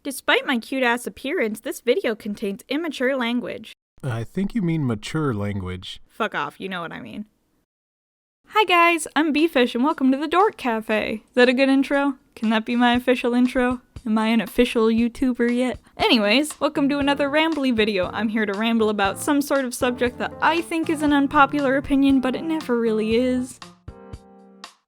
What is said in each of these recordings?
Despite my cute-ass appearance, this video contains immature language. I think you mean mature language. Fuck off, you know what I mean. Hi guys, I'm Bfish and welcome to the Dork Cafe. Is that a good intro? Can that be my official intro? Am I an official YouTuber yet? Anyways, welcome to another rambly video. I'm here to ramble about some sort of subject that I think is an unpopular opinion, but it never really is.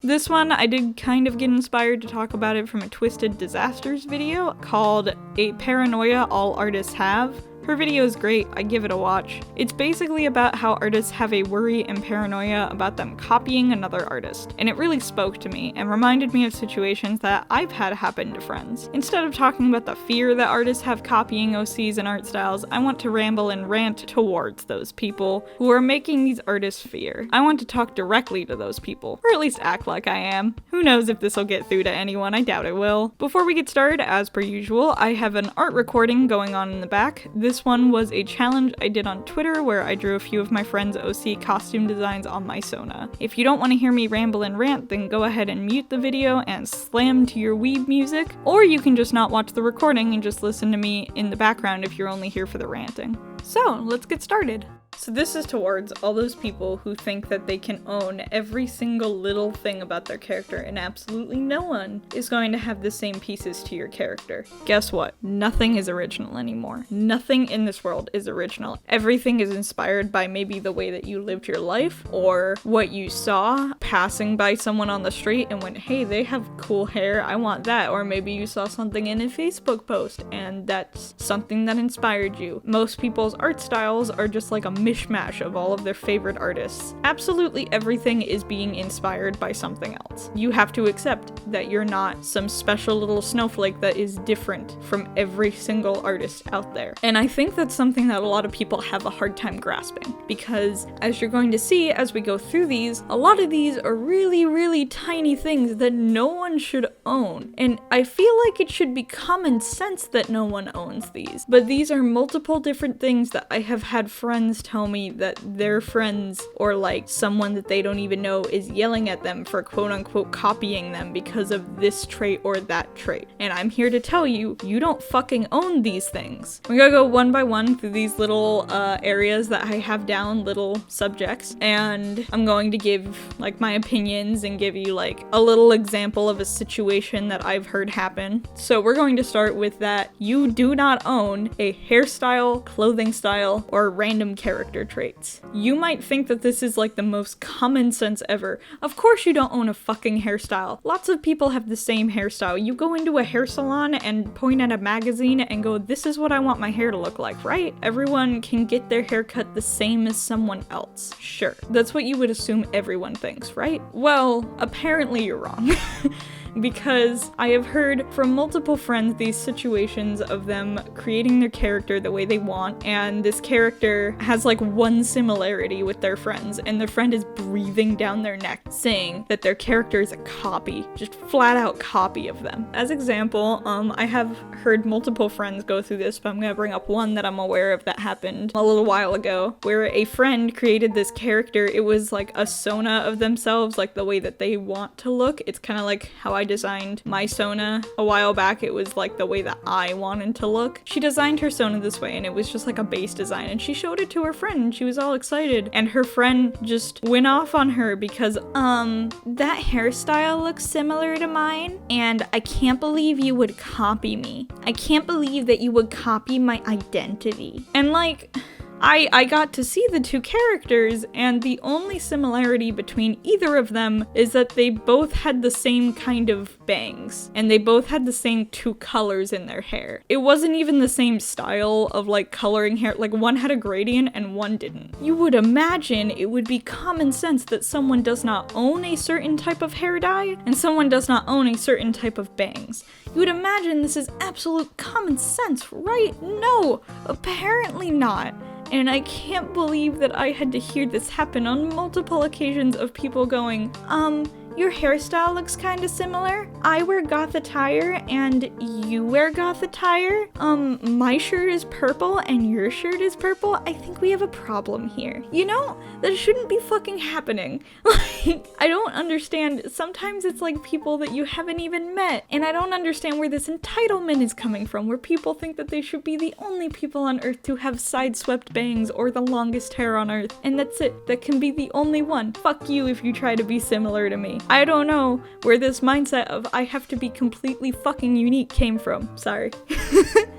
This one, I did kind of get inspired to talk about it from a TwistedDisasters video called A Paranoia All Artists Have. Her video is great, I give it a watch. It's basically about how artists have a worry and paranoia about them copying another artist, and it really spoke to me and reminded me of situations that I've had happen to friends. Instead of talking about the fear that artists have copying OCs and art styles, I want to ramble and rant towards those people who are making these artists fear. I want to talk directly to those people, or at least act like I am. Who knows if this will get through to anyone, I doubt it will. Before we get started, as per usual, I have an art recording going on in the back. This one was a challenge I did on Twitter where I drew a few of my friends' OC costume designs on my Sona. If you don't want to hear me ramble and rant, then go ahead and mute the video and slam to your weeb music, or you can just not watch the recording and just listen to me in the background if you're only here for the ranting. So, let's get started. So this is towards all those people who think that they can own every single little thing about their character and absolutely no one is going to have the same pieces to your character. Guess what? Nothing is original anymore. Nothing in this world is original. Everything is inspired by maybe the way that you lived your life or what you saw passing by someone on the street and went, hey, they have cool hair, I want that. Or maybe you saw something in a Facebook post and that's something that inspired you. Most people's art styles are just like a mishmash of all of their favorite artists. Absolutely everything is being inspired by something else. You have to accept that you're not some special little snowflake that is different from every single artist out there. And I think that's something that a lot of people have a hard time grasping, because as you're going to see as we go through these, a lot of these are really tiny things that no one should own. And I feel like it should be common sense that no one owns these. But these are multiple different things that I have had friends tell me that their friends or like someone that they don't even know is yelling at them for quote unquote copying them because of this trait or that trait. And I'm here to tell you, you don't fucking own these things. We're gonna go one by one through these little areas that I have down, little subjects, and I'm going to give like my opinions and give you like a little example of a situation that I've heard happen. So we're going to start with that you do not own a hairstyle, clothing style, or random character traits. You might think that this is like the most common sense ever. Of course you don't own a fucking hairstyle. Lots of people have the same hairstyle. You go into a hair salon and point at a magazine and go, this is what I want my hair to look like, right? Everyone can get their hair cut the same as someone else. Sure. That's what you would assume everyone thinks, right? Well, apparently you're wrong. Because I have heard from multiple friends these situations of them creating their character the way they want, and this character has like one similarity with their friends, and their friend is breathing down their neck saying that their character is a copy, just flat out copy of them. As example, I have heard multiple friends go through this, but I'm gonna bring up one that I'm aware of that happened a little while ago, where a friend created this character. It was like a Sona of themselves, like the way that they want to look. It's kind of like how I designed my Sona a while back. It was like the way that I wanted to look. She designed her Sona this way and it was just like a base design, and she showed it to her friend and she was all excited, and her friend just went off on her because that hairstyle looks similar to mine and I can't believe you would copy me. I can't believe that you would copy my identity. And like, I got to see the two characters, and the only similarity between either of them is that they both had the same kind of bangs, and they both had the same two colors in their hair. It wasn't even the same style of like coloring hair, like one had a gradient and one didn't. You would imagine it would be common sense that someone does not own a certain type of hair dye, and someone does not own a certain type of bangs. You would imagine this is absolute common sense, right? No, apparently not. And I can't believe that I had to hear this happen on multiple occasions of people going, your hairstyle looks kind of similar. I wear goth attire and you wear goth attire. My shirt is purple and your shirt is purple. I think we have a problem here. You know, that shouldn't be fucking happening. Like, I don't understand. Sometimes it's like people that you haven't even met, and I don't understand where this entitlement is coming from, where people think that they should be the only people on earth to have side-swept bangs or the longest hair on earth, and that's it. That can be the only one. Fuck you if you try to be similar to me. I don't know where this mindset of I have to be completely fucking unique came from. Sorry.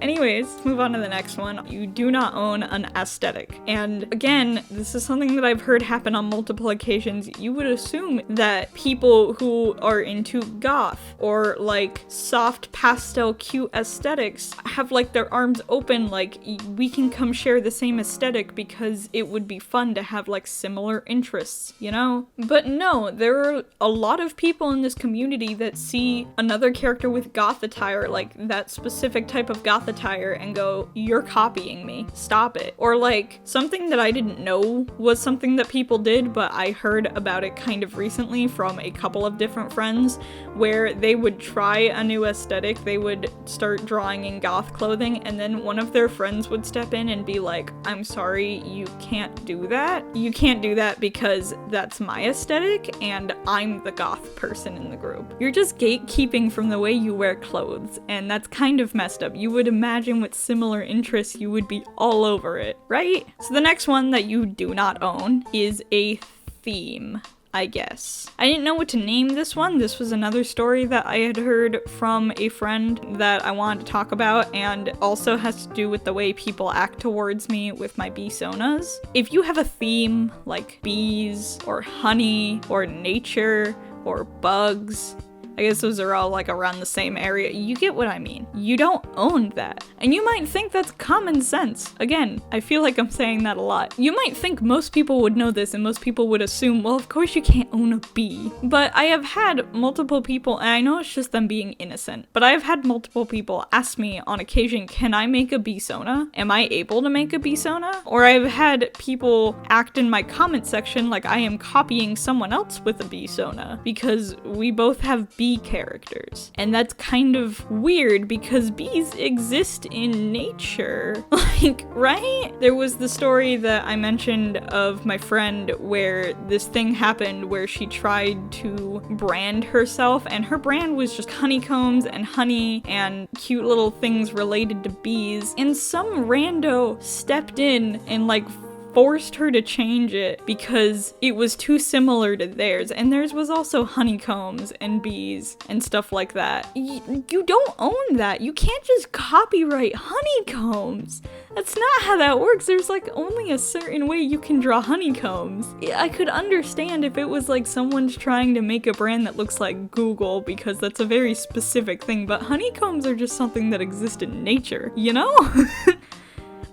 Anyways, move on to the next one. You do not own an aesthetic. And again, this is something that I've heard happen on multiple occasions. You would assume that people who are into goth or like soft pastel cute aesthetics have like their arms open, like we can come share the same aesthetic because it would be fun to have like similar interests, you know? But no, there are a lot of people in this community that see another character with goth attire, like that specific type of goth attire, and go, you're copying me, stop it. Or like something that I didn't know was something that people did, but I heard about it kind of recently from a couple of different friends, where they would try a new aesthetic, they would start drawing in goth clothing, and then one of their friends would step in and be like, I'm sorry, you can't do that. You can't do that because that's my aesthetic and I'm the goth person in the group. You're just gatekeeping from the way you wear clothes, and that's kind of messed up. You would imagine with similar interests you would be all over it, right? So the next one that you do not own is a theme, I guess. I didn't know what to name this one. This was another story that I had heard from a friend that I wanted to talk about, and also has to do with the way people act towards me with my bee-sonas. If you have a theme like bees or honey or nature or bugs, I guess those are all like around the same area. You get what I mean. You don't own that. And you might think that's common sense. Again, I feel like I'm saying that a lot. You might think most people would know this and most people would assume, well, of course you can't own a bee. But I have had multiple people, and I know it's just them being innocent, but I've had multiple people ask me on occasion, can I make a bee-sona? Am I able to make a bee-sona? Or I've had people act in my comment section like I am copying someone else with a bee-sona because we both have bee characters. And that's kind of weird because bees exist in nature. Like, right? There was the story that I mentioned of my friend where this thing happened where she tried to brand herself, and her brand was just honeycombs and honey and cute little things related to bees, and some rando stepped in and like forced her to change it because it was too similar to theirs, and theirs was also honeycombs and bees and stuff like that. You don't own that. You can't just copyright honeycombs. That's not how that works. There's like only a certain way you can draw honeycombs. I could understand if it was like someone's trying to make a brand that looks like Google, because that's a very specific thing, but honeycombs are just something that exists in nature, you know?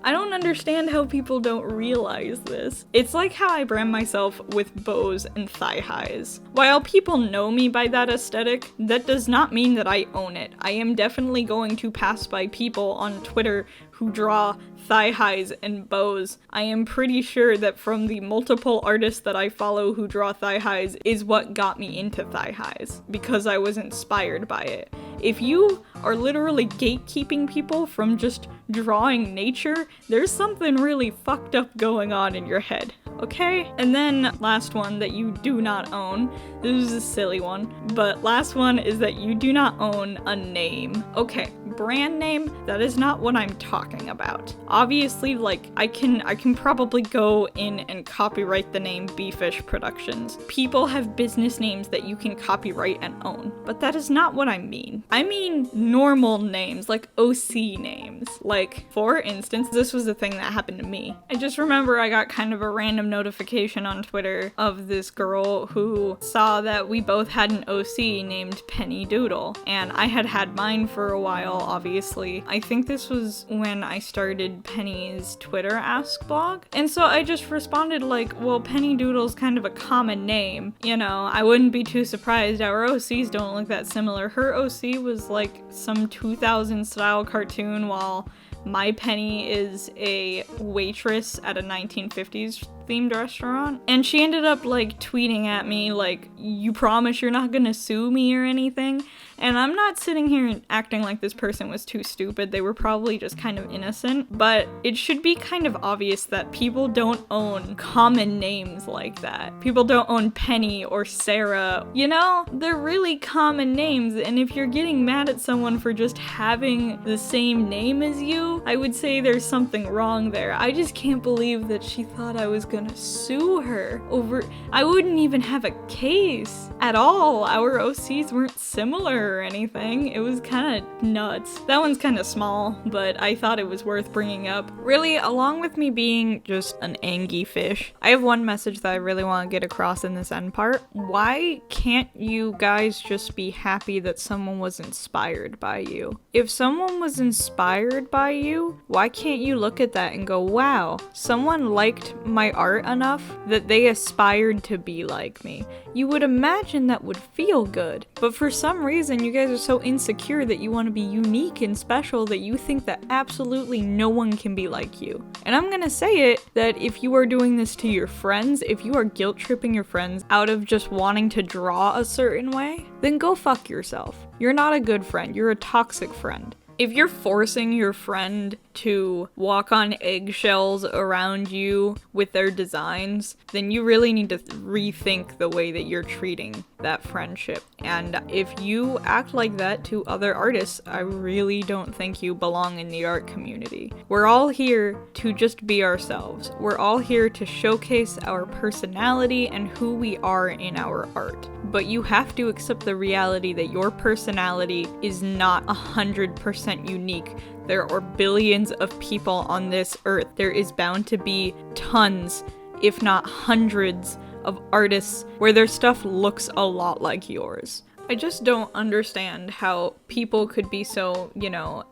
I don't understand how people don't realize this. It's like how I brand myself with bows and thigh highs. While people know me by that aesthetic, that does not mean that I own it. I am definitely going to pass by people on Twitter who draw thigh highs and bows. I am pretty sure that from the multiple artists that I follow who draw thigh highs is what got me into thigh highs, because I was inspired by it. If you are literally gatekeeping people from just drawing nature, there's something really fucked up going on in your head, okay? And then last one that you do not own. This is a silly one, but last one is that you do not own a name. Okay, brand name, that is not what I'm talking about. Obviously, like, I can probably go in and copyright the name Beefish Productions. People have business names that you can copyright and own, but that is not what I mean. I mean normal names, like OC names. Like, for instance, this was a thing that happened to me. I just remember I got kind of a random notification on Twitter of this girl who saw that we both had an OC named Penny Doodle, and I had had mine for a while, obviously. I think this was when I started Penny's Twitter Ask blog, and so I just responded like, well, Penny Doodle's kind of a common name, you know, I wouldn't be too surprised. Our OCs don't look that similar. Her OC was like some 2000 style cartoon, while my Penny is a waitress at a 1950s themed restaurant. And she ended up like tweeting at me like, you promise you're not gonna sue me or anything? And I'm not sitting here acting like this person was too stupid. They were probably just kind of innocent. But it should be kind of obvious that people don't own common names like that. People don't own Penny or Sarah. You know, they're really common names. And if you're getting mad at someone for just having the same name as you, I would say there's something wrong there. I just can't believe that she thought I was gonna sue her over... I wouldn't even have a case at all. Our OCs weren't similar or anything. It was kind of nuts. That one's kind of small, but I thought it was worth bringing up. Really, along with me being just an angy fish, I have one message that I really want to get across in this end part. Why can't you guys just be happy that someone was inspired by you? If someone was inspired by you, why can't you look at that and go, wow, someone liked my art enough that they aspired to be like me? You would imagine that would feel good, but for some reason you guys are so insecure that you want to be unique and special that you think that absolutely no one can be like you. And I'm gonna say it, that if you are doing this to your friends, if you are guilt tripping your friends out of just wanting to draw a certain way, then go fuck yourself. You're not a good friend, you're a toxic friend. If you're forcing your friend to walk on eggshells around you with their designs, then you really need to rethink the way that you're treating that friendship. And if you act like that to other artists, I really don't think you belong in the art community. We're all here to just be ourselves. We're all here to showcase our personality and who we are in our art. But you have to accept the reality that your personality is not 100% unique. There are billions of people on this earth. There is bound to be tons, if not hundreds, of artists where their stuff looks a lot like yours. I just don't understand how people could be so,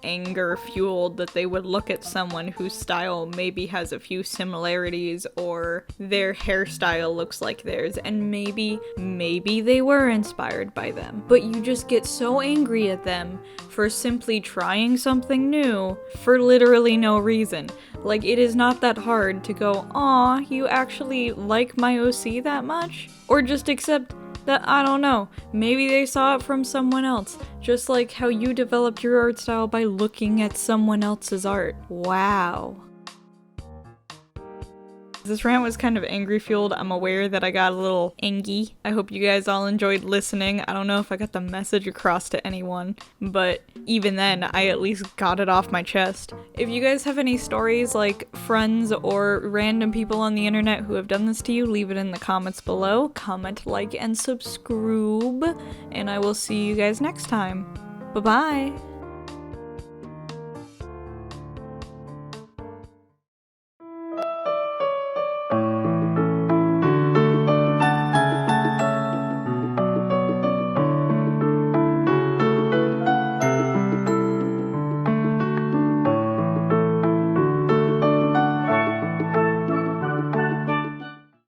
anger fueled that they would look at someone whose style maybe has a few similarities or their hairstyle looks like theirs, and maybe they were inspired by them. But you just get so angry at them for simply trying something new for literally no reason. Like, it is not that hard to go, aw, you actually like my OC that much? Or just accept that, I don't know, maybe they saw it from someone else, just like how you developed your art style by looking at someone else's art. Wow. This rant was kind of angry fueled. I'm aware that I got a little angy. I hope you guys all enjoyed listening. I don't know if I got the message across to anyone, but even then, I at least got it off my chest. If you guys have any stories, like friends or random people on the internet who have done this to you, leave it in the comments below. Comment, like, and subscribe, and I will see you guys next time. Bye-bye!